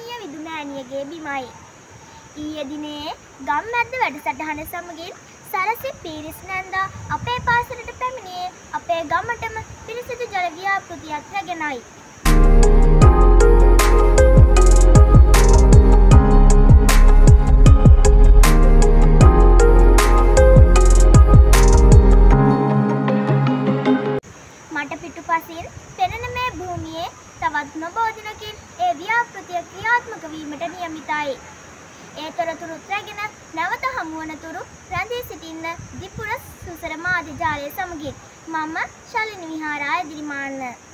පූජනීය විදුමෑණියගේ බිමයි. ඊයේ දිනේ ගම්මැද්ද වැඩසටහන සමගින් සරසි පීරිස් නැන්දා අපේ පාසලට පැමිණියේ අපේ ගමටම පිරිසිදු ජල ව්‍යාපෘතියක් රැගෙනයි. මට පිටුපසින් පෙනෙන මේ භූමියේ තවත් නොබෝ දිනකින් ඒ ව්‍යාපෘතිය ක්‍රියාත්මක වීමට නියමිතයි. ඒ තොරතුරුත් රැගෙන නැවත හමුවන තුරු රැඳී සිටින්න දිපුර සුසර මාධ්‍ය ජාලය සමගින් මම ශලිනී විහාරා එදිරිමාන්න.